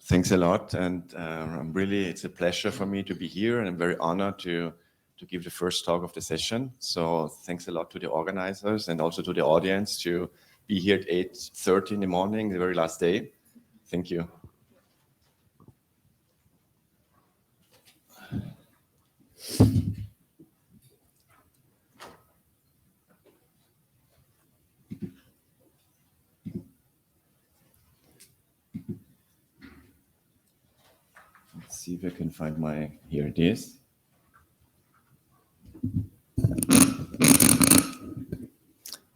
Thanks a lot, and it's a pleasure for me to be here, and I'm very honored to give the first talk of the session. So thanks a lot to the organizers and also to the audience to be here at 8:30 in the morning, the very last day. Thank you. Let's see if I can find here it is.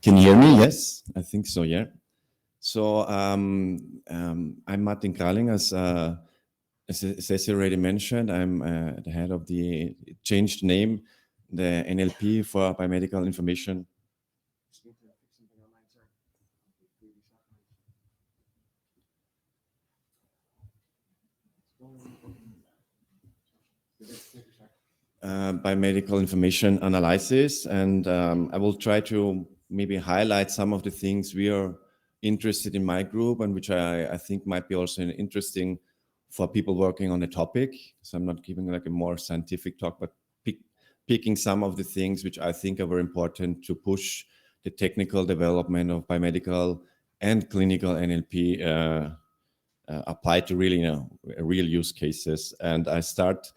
Can you hear me? Yes, I think so, yeah. So I'm Martin Krallinger, as Ceci already mentioned. I'm the head of the changed name, the NLP for biomedical information. Biomedical information analysis, and I will try to maybe highlight some of the things we are interested in my group, and which I think might be also interesting for people working on the topic. So I'm not giving like a more scientific talk, but picking some of the things which I think are very important to push the technical development of biomedical and clinical NLP applied to really, real use cases. And I start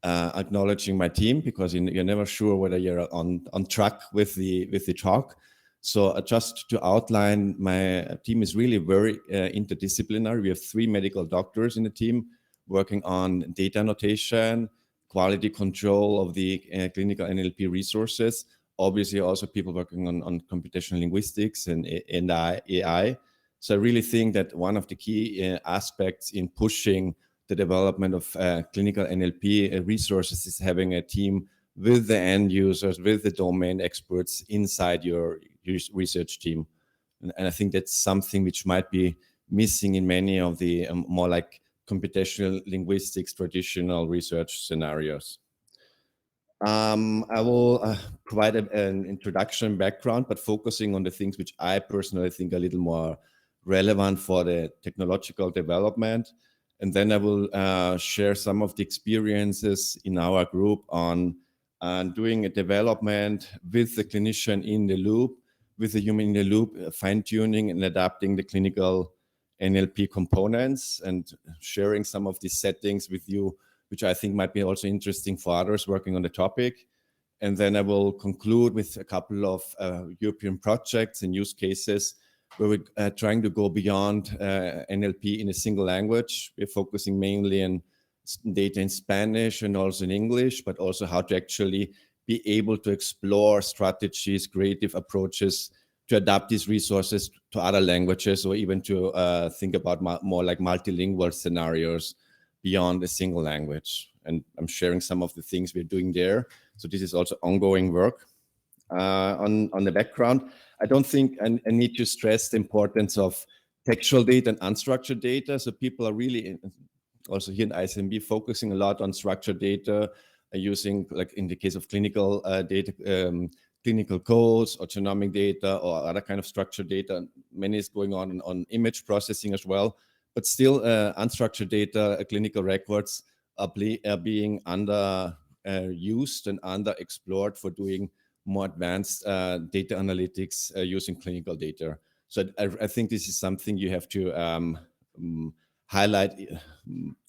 acknowledging my team, because you're never sure whether you're on track with the talk. So just to outline, my team is really very interdisciplinary. We have 3 medical doctors in the team working on data annotation, quality control of the clinical NLP resources. Obviously, also people working on computational linguistics and AI. So I really think that one of the key aspects in pushing the development of clinical NLP resources is having a team with the end users, with the domain experts inside your research team. And I think that's something which might be missing in many of the more like computational linguistics, traditional research scenarios. I will provide an introduction background, but focusing on the things which I personally think are a little more relevant for the technological development. And then I will share some of the experiences in our group on doing a development with the clinician in the loop, with the human in the loop, fine-tuning and adapting the clinical NLP components, and sharing some of these settings with you, which I think might be also interesting for others working on the topic. And then I will conclude with a couple of European projects and use cases where we're trying to go beyond NLP in a single language. We're focusing mainly on data in Spanish and also in English, but also how to actually be able to explore strategies, creative approaches to adapt these resources to other languages, or even to think about more like multilingual scenarios beyond a single language. And I'm sharing some of the things we're doing there. So this is also ongoing work. On the background, I don't think I need to stress the importance of textual data and unstructured data. So people are really also here in ISMB focusing a lot on structured data, using, like in the case of clinical data, clinical codes or genomic data or other kind of structured data. Many is going on image processing as well, but still unstructured data, clinical records are being used and underexplored for doing more advanced data analytics using clinical data. So I think this is something you have to highlight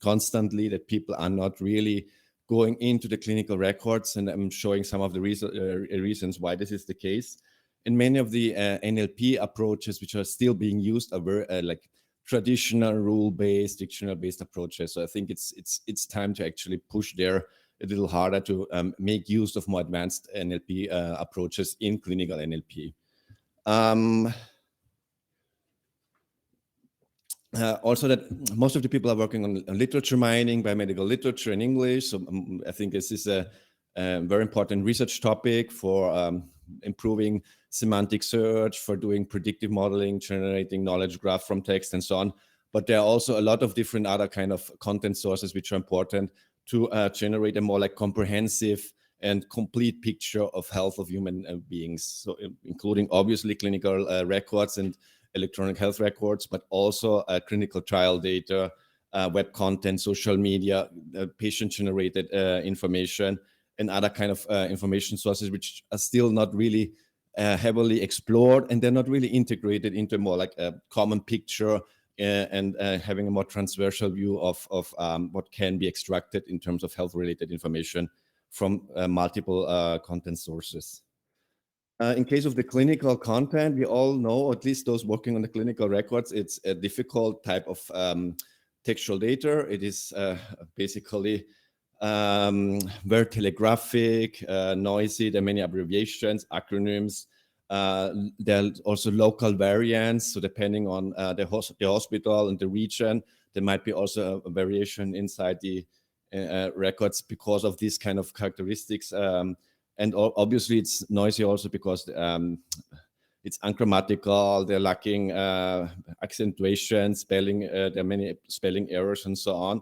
constantly, that people are not really going into the clinical records, and I'm showing some of the reasons why this is the case. And many of the NLP approaches which are still being used are very like traditional rule-based, dictionary-based approaches. So I think it's time to actually push there a little harder to make use of more advanced NLP approaches in clinical NLP. Also, that most of the people are working on literature mining, biomedical literature in English. So I think this is a very important research topic for improving semantic search, for doing predictive modeling, generating knowledge graph from text, and so on. But there are also a lot of different other kind of content sources which are important to generate a more like comprehensive and complete picture of health of human beings. So including obviously clinical records and electronic health records, but also clinical trial data, web content, social media, patient-generated information, and other kind of information sources which are still not really heavily explored, and they're not really integrated into more like a common picture and having a more transversal view of what can be extracted in terms of health-related information from multiple content sources. In case of the clinical content, we all know, at least those working on the clinical records, it's a difficult type of textual data. It is basically very telegraphic, noisy. There are many abbreviations, acronyms. There are also local variants. So depending on the hospital and the region, there might be also a variation inside the records because of these kind of characteristics. And obviously it's noisy also because it's ungrammatical, they're lacking accentuation, spelling, there are many spelling errors and so on.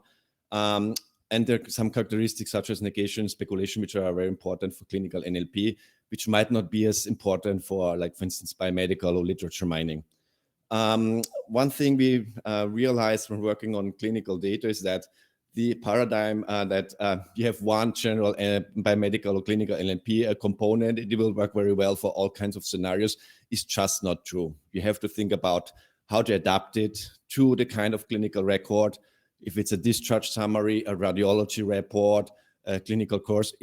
And there are some characteristics such as negation, speculation, which are very important for clinical NLP, which might not be as important for, like, for instance, biomedical or literature mining. One thing we realized when working on clinical data is that the paradigm that you have one general biomedical or clinical NLP component, it will work very well for all kinds of scenarios, is just not true. You have to think about how to adapt it to the kind of clinical record. If it's a discharge summary, a radiology report, a clinical course,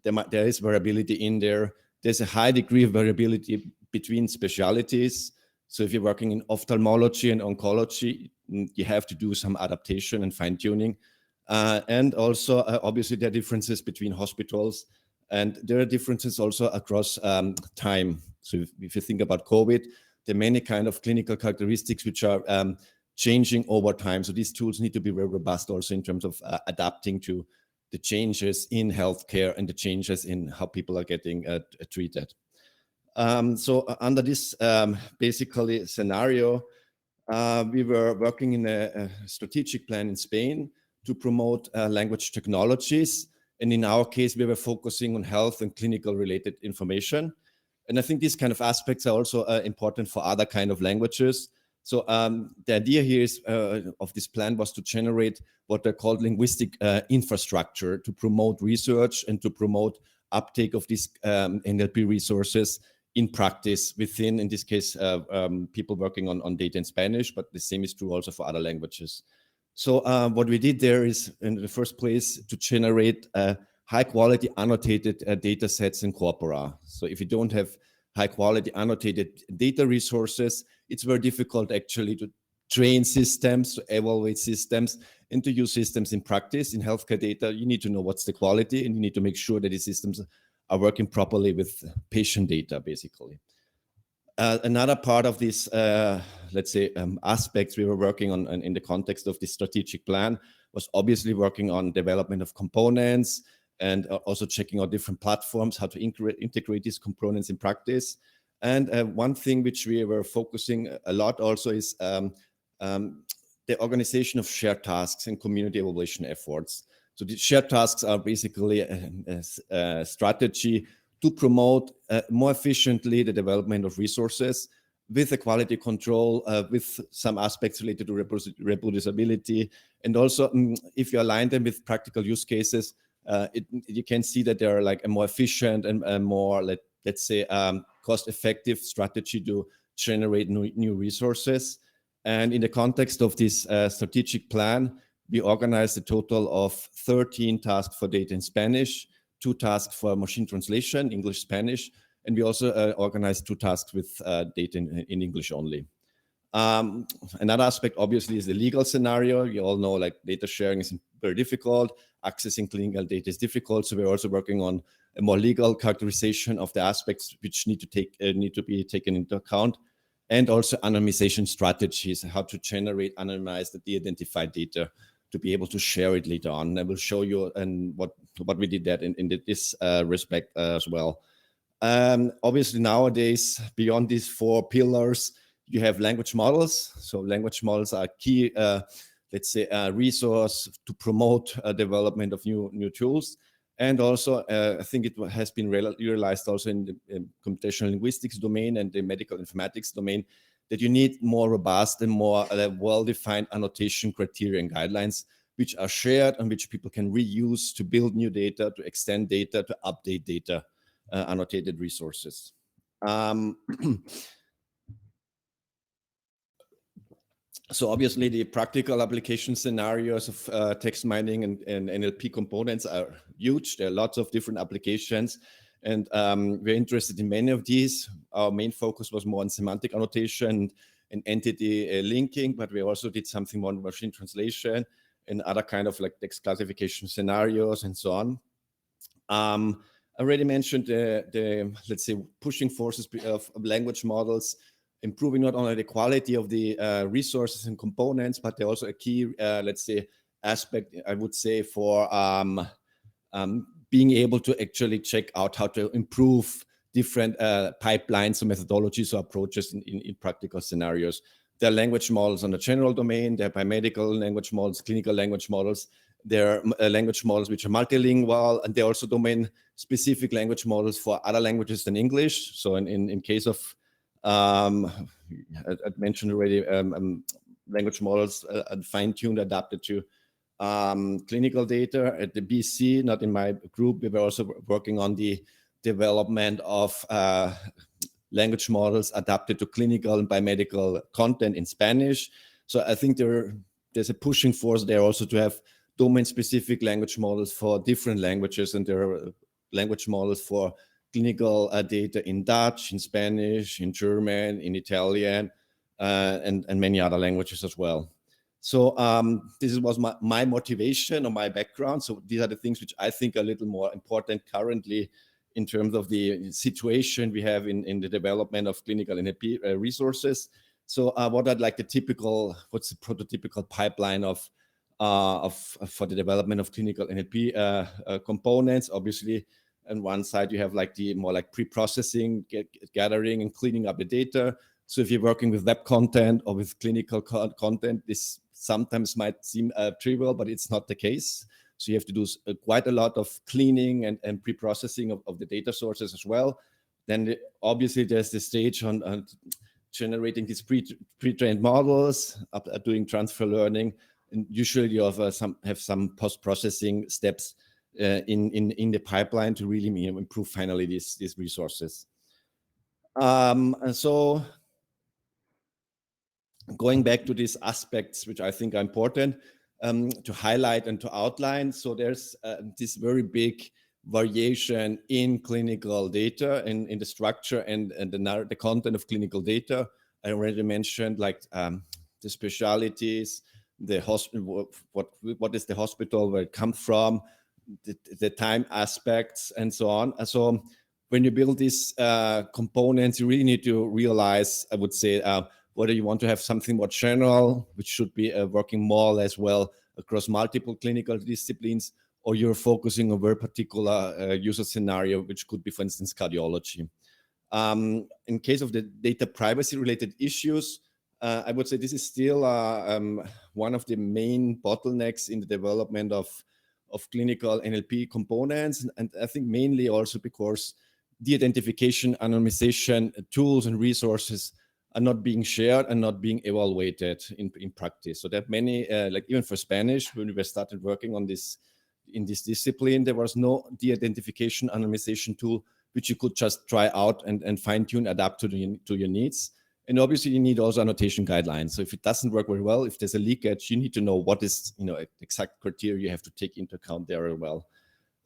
there is variability in there. There's a high degree of variability between specialties. So if you're working in ophthalmology and oncology, you have to do some adaptation and fine-tuning. And also, obviously, there are differences between hospitals, and there are differences also across time. So if you think about COVID, there are many kind of clinical characteristics which are changing over time. So these tools need to be very robust also in terms of adapting to the changes in healthcare and the changes in how people are getting treated. So under this basically scenario, we were working in a strategic plan in Spain to promote language technologies. And in our case, we were focusing on health and clinical related information. And I think these kind of aspects are also important for other kind of languages. So the idea here is, of this plan was to generate what they're called linguistic infrastructure to promote research and to promote uptake of these NLP resources in practice within, in this case, people working on data in Spanish, but the same is true also for other languages. So what we did there is, in the first place, to generate high quality annotated data sets in corpora. So if you don't have high quality annotated data resources, it's very difficult actually to train systems, to evaluate systems, and to use systems in practice. In healthcare data, you need to know what's the quality, and you need to make sure that the systems are working properly with patient data, basically. Another part of this, let's say, aspects we were working on in the context of this strategic plan was obviously working on development of components and also checking out different platforms, how to integrate these components in practice. And one thing which we were focusing a lot also is the organization of shared tasks and community evaluation efforts. So the shared tasks are basically a strategy to promote more efficiently the development of resources with a quality control, with some aspects related to reproducibility. And also, if you align them with practical use cases, you can see that they are like a more efficient and more, let's say, cost-effective strategy to generate new resources. And in the context of this strategic plan, we organized a total of 13 tasks for data in Spanish, 2 tasks for machine translation, English, Spanish, and we also organized 2 tasks with data in English only. Another aspect, obviously, is the legal scenario. You all know, like, data sharing is very difficult. Accessing clinical data is difficult. So we're also working on a more legal characterization of the aspects which need to be taken into account, and also anonymization strategies, how to generate anonymized, de-identified data to be able to share it later on. And I will show you and what we did that in this respect as well. Obviously, nowadays, beyond these 4 pillars, you have language models. So language models are key, let's say, resource to promote development of new tools. And also, I think it has been realized also in the computational linguistics domain and the medical informatics domain, that you need more robust and more well-defined annotation criteria and guidelines, which are shared and which people can reuse to build new data, to extend data, to update data, annotated resources. So obviously the practical application scenarios of text mining and NLP components are huge. There are lots of different applications, and we're interested in many of these. Our main focus was more on semantic annotation and entity linking, but we also did something more on machine translation and other kind of like text classification scenarios and so on. I already mentioned the let's say pushing forces of language models, improving not only the quality of the resources and components, but they're also a key, let's say, aspect, I would say, for being able to actually check out how to improve different pipelines or methodologies or approaches in practical scenarios. There are language models on the general domain, there are biomedical language models, clinical language models, there are language models which are multilingual, and there are also domain-specific language models for other languages than English. So in case of I mentioned already language models fine-tuned, adapted to clinical data. At the BC, not in my group, we were also working on the development of language models adapted to clinical and biomedical content in Spanish. So I think there's a pushing force there also to have domain-specific language models for different languages, and there are language models for clinical data in Dutch, in Spanish, in German, in Italian, and many other languages as well. So this was my motivation or my background. So these are the things which I think are a little more important currently in terms of the situation we have in the development of clinical NLP resources. So what I'd like what's the prototypical pipeline for the development of clinical NLP components? Obviously, on one side, you have like the more like pre-processing, gathering and cleaning up the data. So if you're working with web content or with clinical content, this sometimes might seem trivial, but it's not the case. So you have to do quite a lot of cleaning and pre-processing of the data sources as well. Then obviously there's the stage on generating these pre-trained models, doing transfer learning, and usually you have some post-processing steps in the pipeline to really improve finally these resources. And so going back to these aspects, which I think are important to highlight and to outline. So there's this very big variation in clinical data and in the structure and the content of clinical data. I already mentioned like the specialties, the hospital, what is the hospital, where it comes from, the time aspects, and so on. And so when you build these components, you really need to realize, I would say, whether you want to have something more general, which should be working more or less well across multiple clinical disciplines, or you're focusing on a very particular user scenario, which could be, for instance, cardiology. In case of the data privacy related issues, I would say this is still one of the main bottlenecks in the development of clinical NLP components. And I think mainly also because de-identification, anonymization tools and resources are not being shared and not being evaluated in practice. So that many, like even for Spanish, when we started working on this, in this discipline, there was no de-identification anonymization tool which you could just try out and fine-tune, adapt to your needs. And obviously you need also annotation guidelines. So if it doesn't work very well, if there's a leakage, you need to know what is, exact criteria you have to take into account there as well.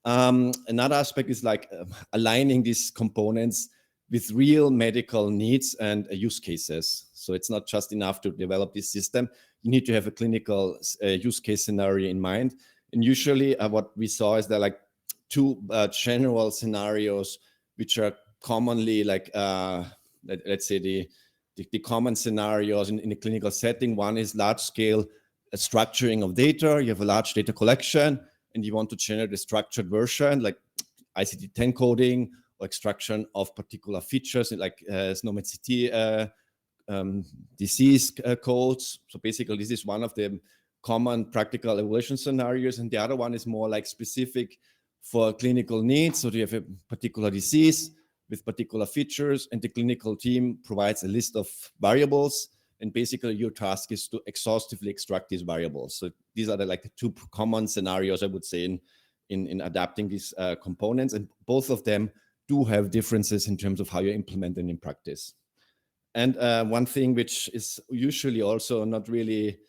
Another aspect is like aligning these components with real medical needs and use cases. So it's not just enough to develop this system. You need to have a clinical use case scenario in mind. And usually what we saw is there are like two general scenarios which are commonly like, let's say the common scenarios in the clinical setting. One is large scale structuring of data. You have a large data collection and you want to generate a structured version like ICD-10 coding or extraction of particular features like SNOMED-CT disease codes. So basically this is one of the common practical evaluation scenarios. And the other one is more like specific for clinical needs. So you have a particular disease with particular features, and the clinical team provides a list of variables, and basically your task is to exhaustively extract these variables. So these are the two common scenarios, I would say, in adapting these components, and both of them do have differences in terms of how you implement them in practice. And one thing which is usually also not really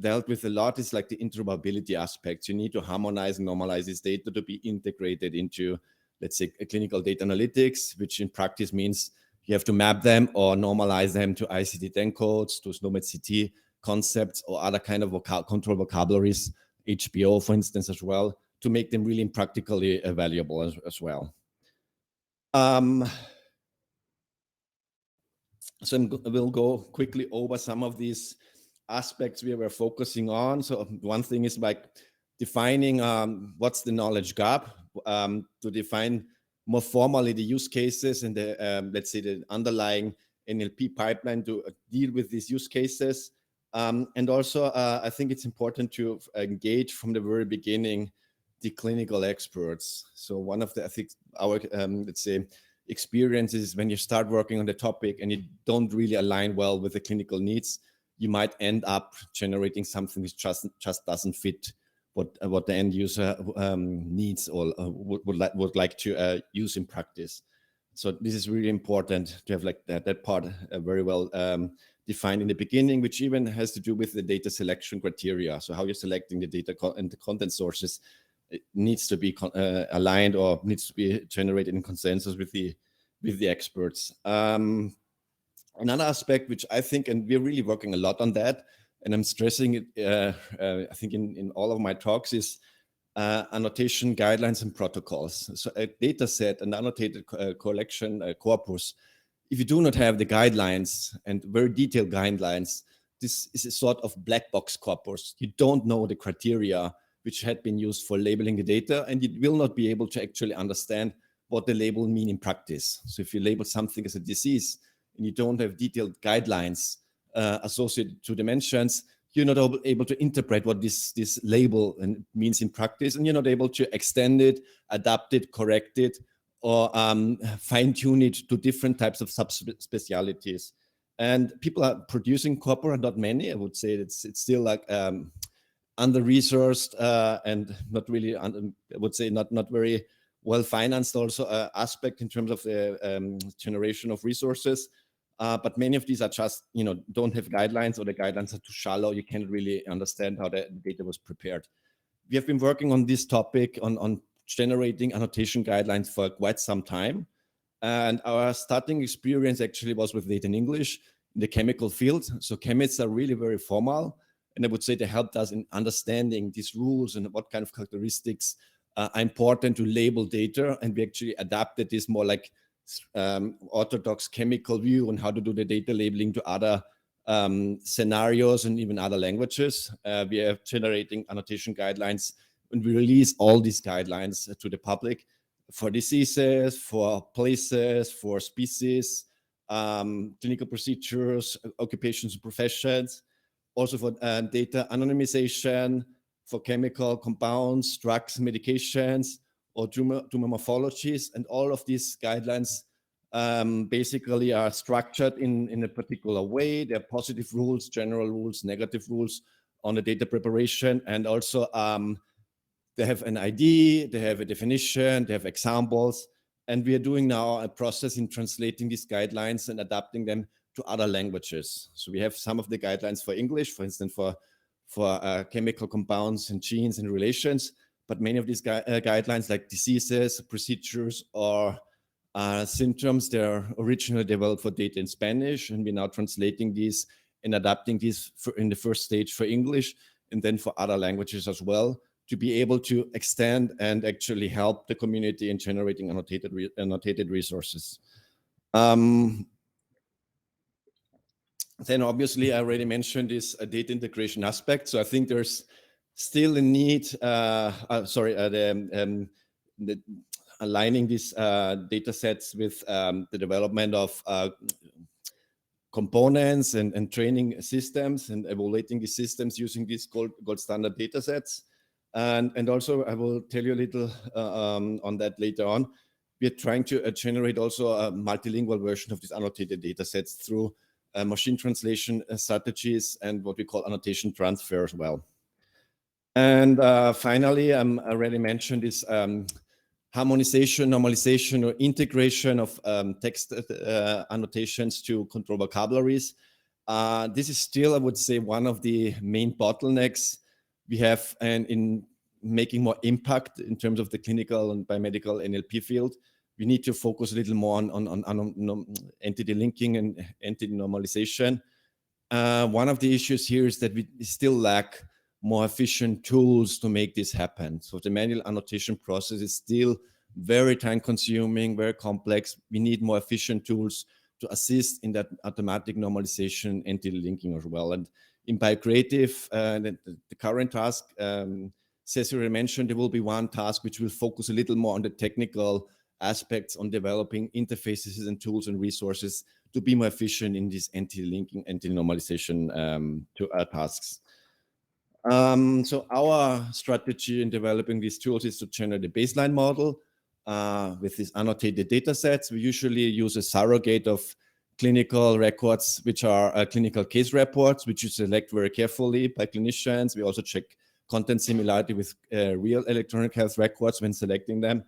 dealt with a lot is like the interoperability aspects. You need to harmonize and normalize this data to be integrated into, let's say, a clinical data analytics, which in practice means you have to map them or normalize them to ICD-10 codes, to SNOMED CT concepts, or other kind of control vocabularies, HBO, for instance, as well, to make them really practically valuable as well. So we'll go quickly over some of these aspects we were focusing on. So one thing is like defining what's the knowledge gap, to define more formally the use cases and the, let's say, the underlying NLP pipeline to deal with these use cases. And also, I think it's important to engage from the very beginning the clinical experts. So one of the, I think, our, let's say, experiences when you start working on the topic and you don't really align well with the clinical needs, you might end up generating something which just doesn't fit what the end user needs or would like to use in practice. So this is really important to have like that part very well defined in the beginning, which even has to do with the data selection criteria. So how you're selecting the data and the content sources, it needs to be aligned or needs to be generated in consensus with the experts. Another aspect which I think, and we're really working a lot on that, and I'm stressing it, I think in all of my talks, is annotation guidelines and protocols. So a data set, an annotated collection corpus, if you do not have the guidelines and very detailed guidelines, this is a sort of black box corpus. You don't know the criteria which had been used for labeling the data, and you will not be able to actually understand what the label mean in practice. So if you label something as a disease and you don't have detailed guidelines associated to dimensions, you're not able to interpret what this label means in practice, and you're not able to extend it, adapt it, correct it, or fine-tune it to different types of subspecialties. And people are producing corpora, not many. I would say it's still like under-resourced and not really, I would say not very well-financed also aspect in terms of the generation of resources. But many of these are just, don't have guidelines, or the guidelines are too shallow. You can't really understand how the data was prepared. We have been working on this topic on generating annotation guidelines for quite some time. And our starting experience actually was with data in English in the chemical field. So chemists are really very formal. And I would say they helped us in understanding these rules and what kind of characteristics are important to label data. And we actually adapted this more like orthodox chemical view on how to do the data labeling to other scenarios and even other languages. We are generating annotation guidelines, and we release all these guidelines to the public for diseases, for places, for species, clinical procedures, occupations, professions, also for data anonymization, for chemical compounds, drugs, medications, or tumor morphologies. And all of these guidelines basically are structured in a particular way. There are positive rules, general rules, negative rules on the data preparation. And also they have an ID, they have a definition, they have examples. And we are doing now a process in translating these guidelines and adapting them to other languages. So we have some of the guidelines for English, for instance, for chemical compounds and genes and relations. But many of these guidelines, like diseases, procedures, or symptoms, they're originally developed for data in Spanish, and we're now translating these and adapting these in the first stage for English, and then for other languages as well, to be able to extend and actually help the community in generating annotated resources. Then obviously I already mentioned this data integration aspect. So I think there's still a need, aligning these data sets with the development of components and training systems, and evaluating these systems using these gold standard data sets. And also I will tell you a little on that later on. we are trying to generate also a multilingual version of these annotated data sets through machine translation strategies and what we call annotation transfer as well. And finally, I already mentioned this harmonization, normalization, or integration of text annotations to control vocabularies. This is still, I would say, one of the main bottlenecks we have in making more impact in terms of the clinical and biomedical NLP field. We need to focus a little more on entity linking and entity normalization. One of the issues here is that we still lack more efficient tools to make this happen. So the manual annotation process is still very time consuming, very complex. We need more efficient tools to assist in that automatic normalization entity linking as well. And in BioCreative, the current task, Cesare mentioned, there will be one task which will focus a little more on the technical aspects on developing interfaces and tools and resources to be more efficient in this entity linking, entity normalization tasks. So our strategy in developing these tools is to generate a baseline model with these annotated data sets. We usually use a surrogate of clinical records, which are clinical case reports, which you select very carefully by clinicians. We also check content similarity with real electronic health records when selecting them.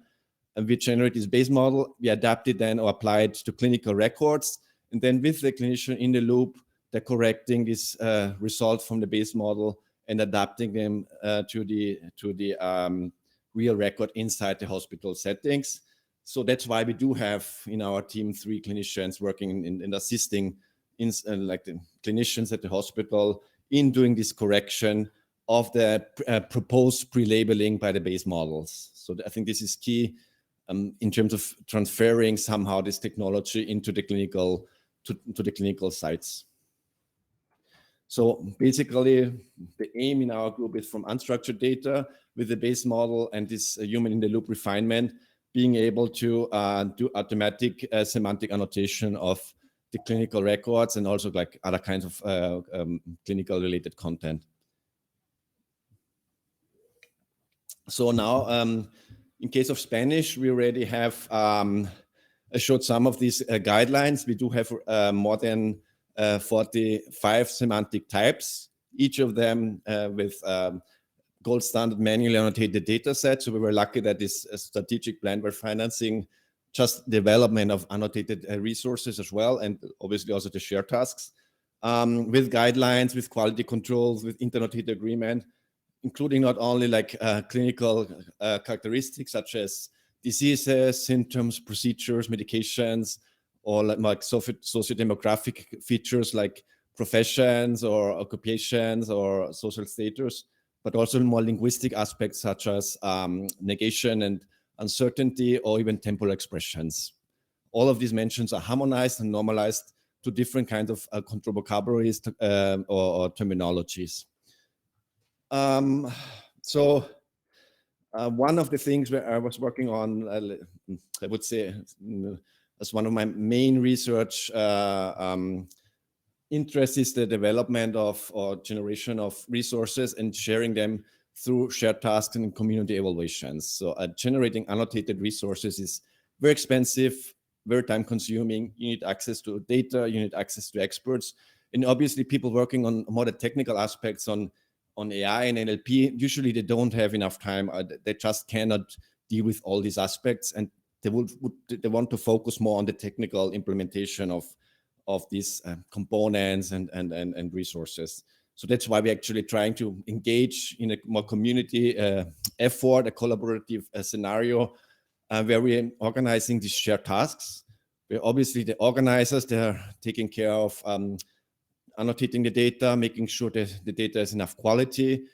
And we generate this base model. We adapt it then or apply it to clinical records. And then with the clinician in the loop, they're correcting this result from the base model and adapting them to the real record inside the hospital settings. So that's why we do have in our team 3 clinicians working in assisting like the clinicians at the hospital in doing this correction of the proposed pre-labeling by the base models. So I think this is key in terms of transferring somehow this technology into the clinical to the clinical sites. So basically, the aim in our group is from unstructured data with the base model and this human in the loop refinement, being able to do automatic semantic annotation of the clinical records and also like other kinds of clinical related content. So now, in case of Spanish, we already have showed some of these guidelines. We do have more than 45 semantic types, each of them with gold standard manually annotated data sets. So we were lucky that this strategic plan we're financing just development of annotated resources as well, and obviously also the share tasks with guidelines, with quality controls, with inter-annotated agreement, including not only like clinical characteristics such as diseases, symptoms, procedures, medications, or like socio-demographic features like professions or occupations or social status, but also more linguistic aspects such as negation and uncertainty or even temporal expressions. All of these mentions are harmonized and normalized to different kinds of control vocabularies or terminologies. So one of the things where I was working on, I would say, as one of my main research interests is the development of or generation of resources and sharing them through shared tasks and community evaluations. So generating annotated resources is very expensive, very time consuming. You need access to data, you need access to experts. And obviously people working on more the technical aspects on AI and NLP, usually they don't have enough time. They just cannot deal with all these aspects, and they want to focus more on the technical implementation of these components and resources. So that's why we're actually trying to engage in a more community effort, a collaborative scenario where we're organizing these shared tasks. Where obviously the organizers, they're taking care of annotating the data, making sure that the data is enough quality.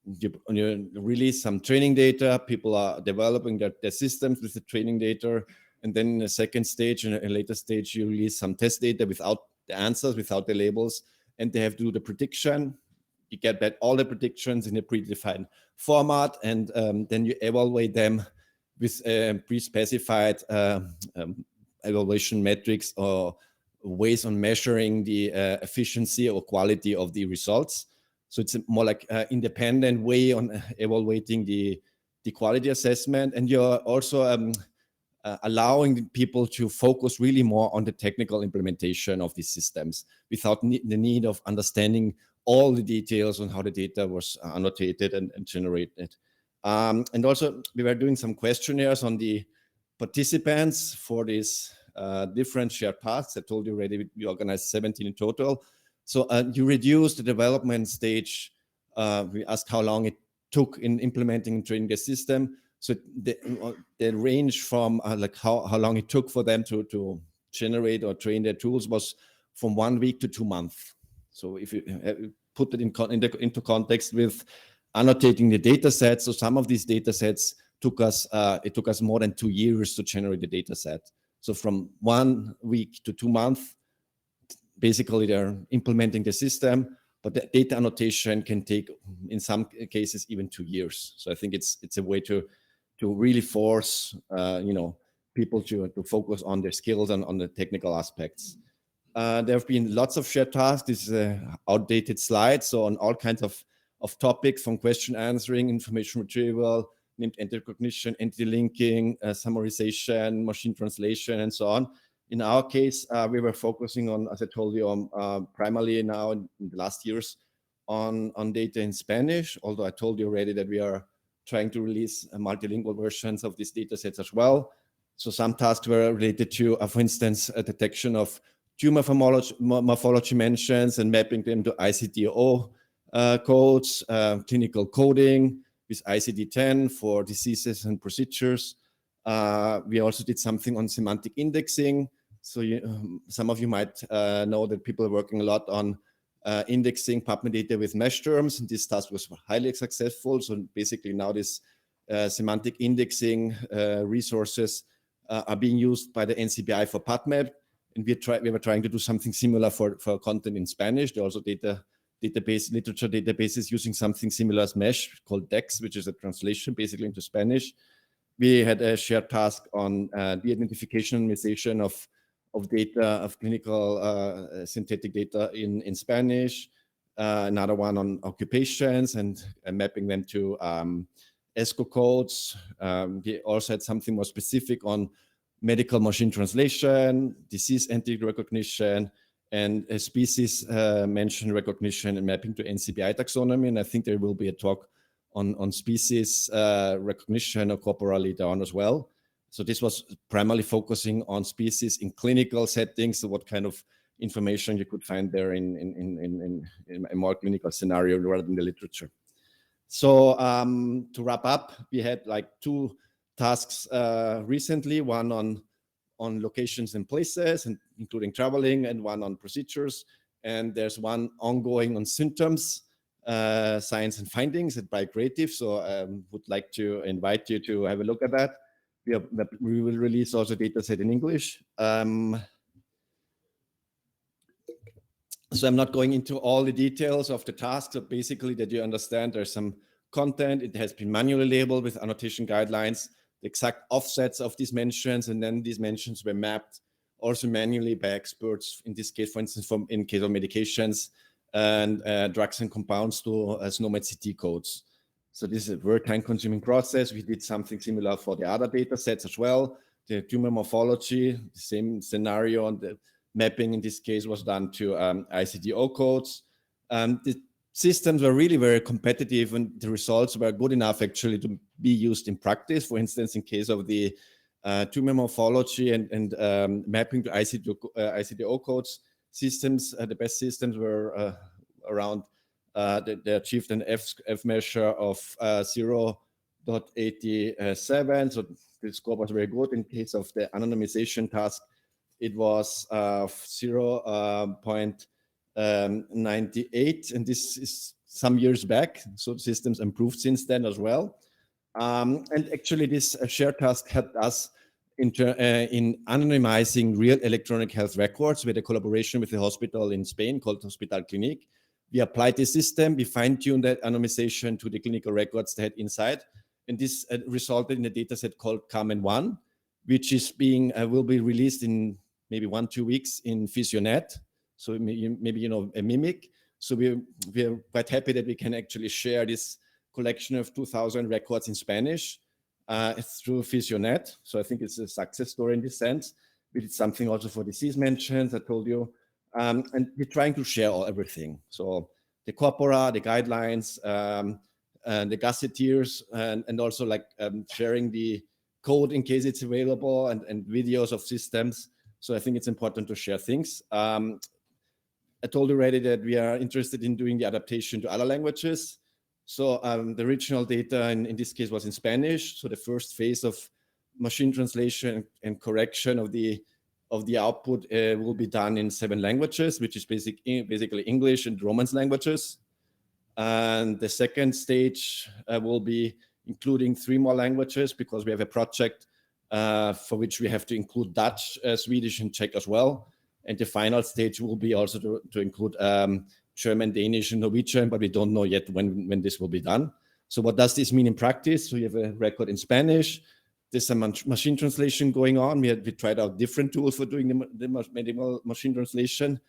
You release some training data, people are developing their systems with the training data. And then in a second stage, in a later stage, you release some test data without the answers, without the labels, and they have to do the prediction. You get back all the predictions in a predefined format, and then you evaluate them with pre-specified evaluation metrics or ways on measuring the efficiency or quality of the results. So it's a more like independent way on evaluating the quality assessment. And you're also allowing people to focus really more on the technical implementation of these systems without the need of understanding all the details on how the data was annotated and generated. And also, we were doing some questionnaires on the participants for these different shared paths. I told you already we organized 17 in total. So you reduce the development stage. We asked how long it took in implementing and training the system. So the range from like how long it took for them to generate or train their tools was from 1 week to 2 months. So if you put it into context with annotating the data sets, so some of these data sets took us more than 2 years to generate the data set. So from 1 week to 2 months, basically they're implementing the system, but the data annotation can take, in some cases, even 2 years. So I think it's a way to really force people to focus on their skills and on the technical aspects. There have been lots of shared tasks. This is an outdated slide. So on all kinds of topics, from question answering, information retrieval, named entity recognition, entity linking, summarization, machine translation, and so on. In our case, we were focusing on, as I told you, primarily now in the last years on data in Spanish, although I told you already that we are trying to release multilingual versions of these data sets as well. So some tasks were related to, for instance, a detection of tumor morphology mentions and mapping them to ICD-10 codes, clinical coding with ICD-10 for diseases and procedures. We also did something on semantic indexing. So some of you might know that people are working a lot on indexing PubMed data with mesh terms, and this task was highly successful. So basically now this semantic indexing resources are being used by the NCBI for PubMed, and we were trying to do something similar for content in Spanish. There are also literature databases using something similar as mesh called DEX, which is a translation basically into Spanish. We had a shared task on de-identification and minimization of data, of clinical synthetic data in Spanish. Another one on occupations and mapping them to ESCO codes. We also had something more specific on medical machine translation, disease entity recognition, and species mention recognition and mapping to NCBI taxonomy. And I think there will be a talk on species recognition of corpora later on as well. So this was primarily focusing on species in clinical settings, so what kind of information you could find there in a more clinical scenario rather than the literature. So to wrap up, we had like 2 tasks recently, one on locations and places, and including traveling, and one on procedures. And there's one ongoing on symptoms, science and findings at BioCreative. So I would like to invite you to have a look at that. We will release also data set in English. So I'm not going into all the details of the task, but basically that you understand there's some content. It has been manually labeled with annotation guidelines, the exact offsets of these mentions, and then these mentions were mapped also manually by experts, in this case, for instance, in case of medications and drugs and compounds to SNOMED CT codes. So this is a very time-consuming process. We did something similar for the other data sets as well. The tumor morphology, the same scenario, and the mapping in this case was done to ICD-10 codes. The systems were really very competitive, and the results were good enough actually to be used in practice. For instance, in case of the tumor morphology and mapping to ICD-10 codes systems, the best systems were around they achieved an F measure of 0.87. So the score was very good. In case of the anonymization task, it was 0.98, and this is some years back. So the systems improved since then as well. And actually, this shared task helped us in anonymizing real electronic health records with a collaboration with a hospital in Spain called Hospital Clinic. We applied the system, we fine-tuned that anonymization to the clinical records they had inside, and this resulted in a data set called Carmen-1, which is will be released in maybe 1-2 weeks in Physionet. So maybe a mimic. So we're quite happy that we can actually share this collection of 2,000 records in Spanish. It's through PhysioNet. So I think it's a success story in this sense. We did something also for disease mentions, I told you. And we're trying to share everything. So the corpora, the guidelines, and the gazetteers, and also like sharing the code in case it's available, and videos of systems. So I think it's important to share things. I told you already that we are interested in doing the adaptation to other languages. So the original data in this case was in Spanish. So the first phase of machine translation and correction of the output will be done in 7 languages, which is basically English and Romance languages. And the second stage will be including 3 more languages, because we have a project for which we have to include Dutch, Swedish, and Czech as well. And the final stage will be also to include German, Danish, and Norwegian, but we don't know yet when this will be done. So what does this mean in practice? So you have a record in Spanish. There's some machine translation going on. We tried out different tools for doing the medical machine translation.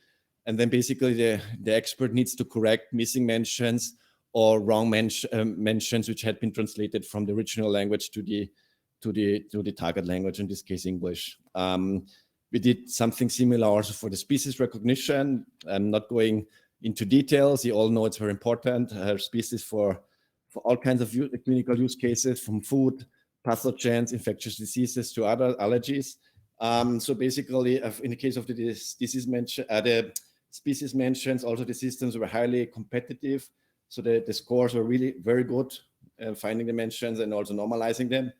And then basically the expert needs to correct missing mentions or wrong mentions which had been translated from the original language to the target language, in this case English. We did something similar also for the species recognition. I'm not going into details. You all know it's very important. Species for all kinds of clinical use cases, from food, pathogens, infectious diseases to other allergies. So basically, in the case of the disease mention, the species mentions, also the systems were highly competitive. So the scores were really very good, finding the mentions and also normalizing them.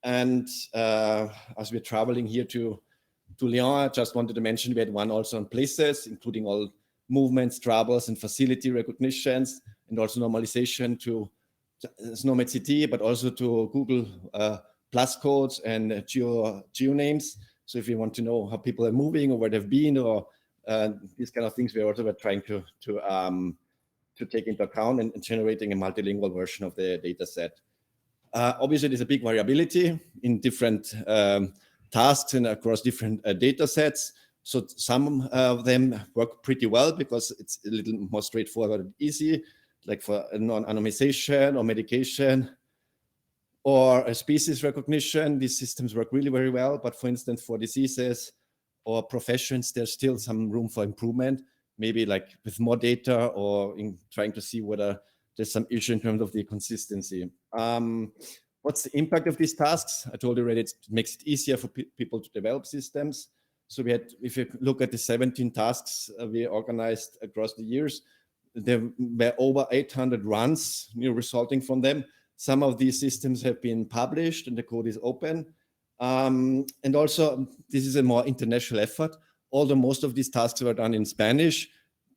And as we're traveling here to Lyon, I just wanted to mention we had one also on places, including all movements, travels, and facility recognitions, and also normalization to SNOMED CT, but also to Google plus codes and geo names. So if you want to know how people are moving or where they've been, or these kind of things, we also were trying to take into account and generating a multilingual version of the data set. Obviously, there's a big variability in different tasks and across different data sets. So some of them work pretty well because it's a little more straightforward and easy, like for non-anonymization or medication or a species recognition. These systems work really very well. But for instance, for diseases or professions, there's still some room for improvement, maybe like with more data or in trying to see whether there's some issue in terms of the consistency. What's the impact of these tasks? I told you already, it makes it easier for people to develop systems. So we had, if you look at the 17 tasks we organized across the years, there were over 800 runs resulting from them. Some of these systems have been published and the code is open. And also, this is a more international effort. Although most of these tasks were done in Spanish,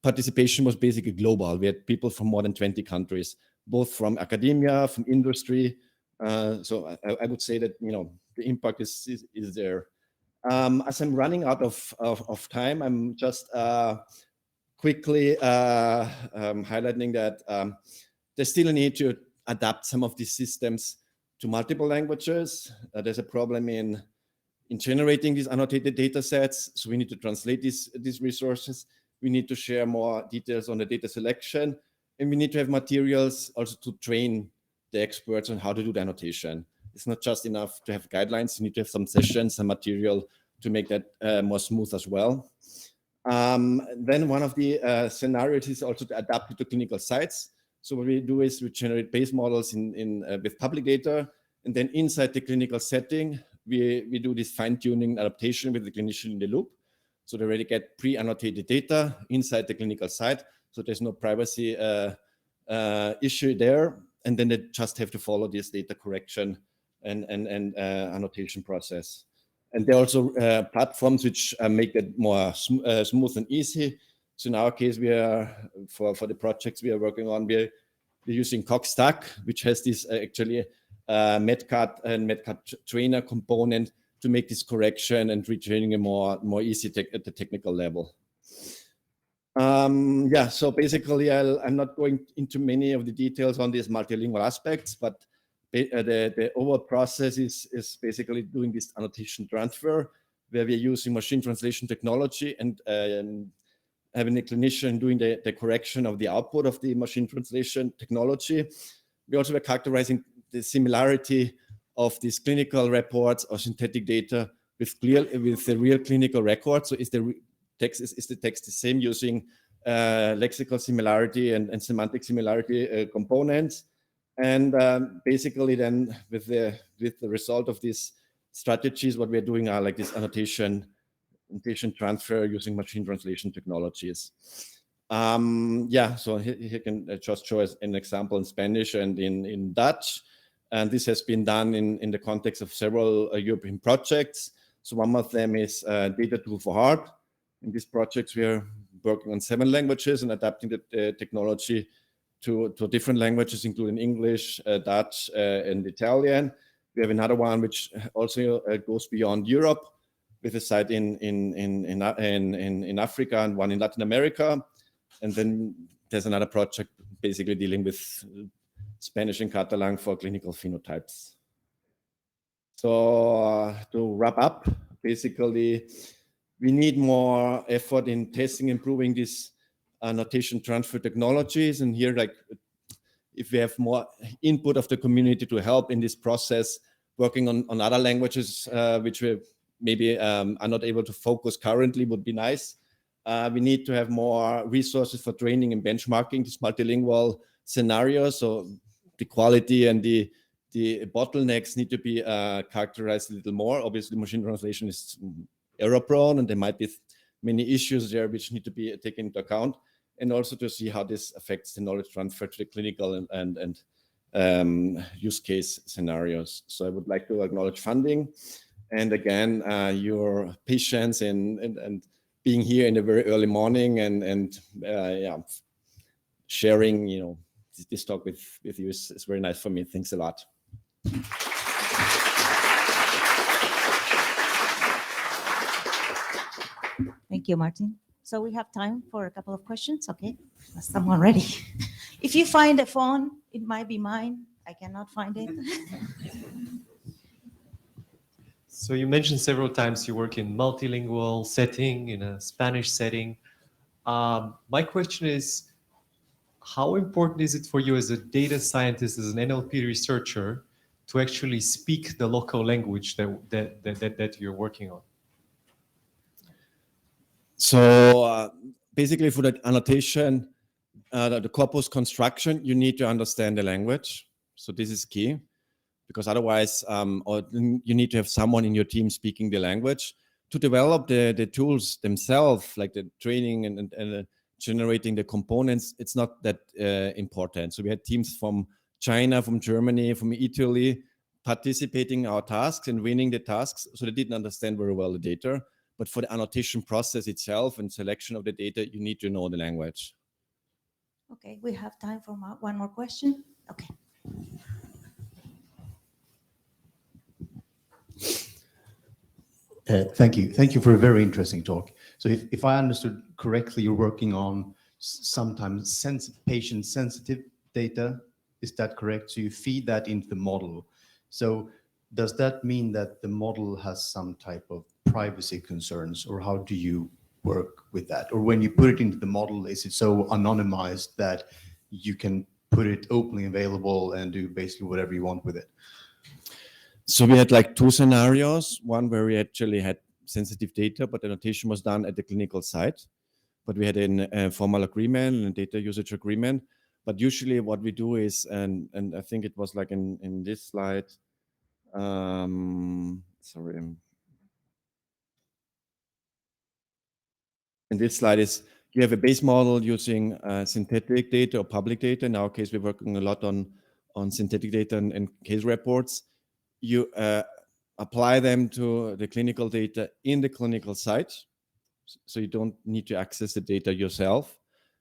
participation was basically global. We had people from more than 20 countries, both from academia, from industry. So I would say that the impact is there. As I'm running out of time, I'm just quickly highlighting that there's still a need to adapt some of these systems to multiple languages. There's a problem in generating these annotated data sets. So we need to translate these resources. We need to share more details on the data selection. And we need to have materials also to train the experts on how to do the annotation. It's not just enough to have guidelines. You need to have some sessions, some material to make that more smooth as well. Then one of the scenarios is also to adapt it to clinical sites. So what we do is we generate base models with public data, and then inside the clinical setting, we do this fine-tuning adaptation with the clinician in the loop. So they already get pre-annotated data inside the clinical site, so there's no privacy issue there. And then they just have to follow this data correction and annotation process. And there are also platforms which make it more smooth and easy. So in our case, we are for the projects we are working on, we're using CogStack, which has this actually Medcat and Medcat trainer component to make this correction and retraining a more easy at the technical level. Yeah, so basically, I'm not going into many of the details on these multilingual aspects, but the overall process is basically doing this annotation transfer, where we're using machine translation technology and having a clinician doing the correction of the output of the machine translation technology. We also were characterizing the similarity of these clinical reports or synthetic data with the real clinical record. So is the text the same using lexical similarity and semantic similarity components? And basically then with the result of these strategies, what we're doing are like this annotation transfer using machine translation technologies. So here can just show us an example in Spanish and in Dutch. And this has been done in the context of several European projects. So one of them is Data Tool for Heart. In these projects, we are working on 7 languages and adapting the technology to different languages, including English, Dutch, and Italian. We have another one which also goes beyond Europe, with a site in Africa and one in Latin America. And then there's another project basically dealing with Spanish and Catalan for clinical phenotypes. So to wrap up, basically, we need more effort in testing, improving these annotation transfer technologies. And here, like, if we have more input of the community to help in this process, working on other languages, which we maybe are not able to focus currently, would be nice. We need to have more resources for training and benchmarking these multilingual scenarios. So the quality and the bottlenecks need to be characterized a little more. Obviously, machine translation is error prone, and there might be many issues there which need to be taken into account, and also to see how this affects the knowledge transfer to the clinical and use case scenarios. So I would like to acknowledge funding, and again, your patience and being here in the very early morning and sharing, this talk with you is very nice for me. Thanks a lot. Thank you, Martin. So we have time for a couple of questions. Okay, is someone ready? If you find a phone, it might be mine. I cannot find it. So you mentioned several times you work in multilingual setting, in a Spanish setting. My question is, how important is it for you as a data scientist, as an NLP researcher, to actually speak the local language that you're working on? So basically for the annotation, the corpus construction, you need to understand the language. So this is key, because otherwise, you need to have someone in your team speaking the language. To develop the tools themselves, like the training and generating the components, it's not that important. So we had teams from China, from Germany, from Italy, participating in our tasks and winning the tasks. So they didn't understand very well the data. But for the annotation process itself and selection of the data, you need to know the language. Okay, we have time for one more question. Okay. Thank you. Thank you for a very interesting talk. So if I understood correctly, you're working on sometimes patient-sensitive data. Is that correct? So you feed that into the model. So does that mean that the model has some type of privacy concerns, or how do you work with that? Or when you put it into the model, is it so anonymized that you can put it openly available and do basically whatever you want with it? So we had like 2 scenarios, one where we actually had sensitive data, but the annotation was done at the clinical site. But we had a formal agreement and a data usage agreement. But usually what we do is, and I think it was like in this slide, sorry. In this slide is, you have a base model using synthetic data or public data. In our case, we're working a lot on synthetic data and case reports. You apply them to the clinical data in the clinical site, so you don't need to access the data yourself.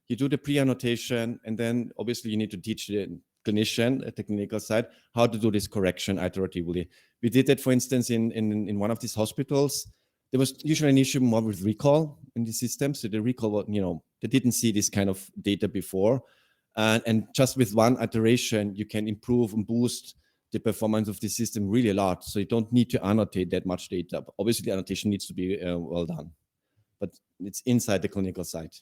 You do the pre-annotation, and then obviously you need to teach the clinician at the clinical side how to do this correction iteratively. We did that, for instance, in one of these hospitals. There was usually an issue more with recall in the system. So the recall, they didn't see this kind of data before. And just with one iteration, you can improve and boost the performance of the system really a lot. So you don't need to annotate that much data. But obviously, the annotation needs to be well done. But it's inside the clinical site.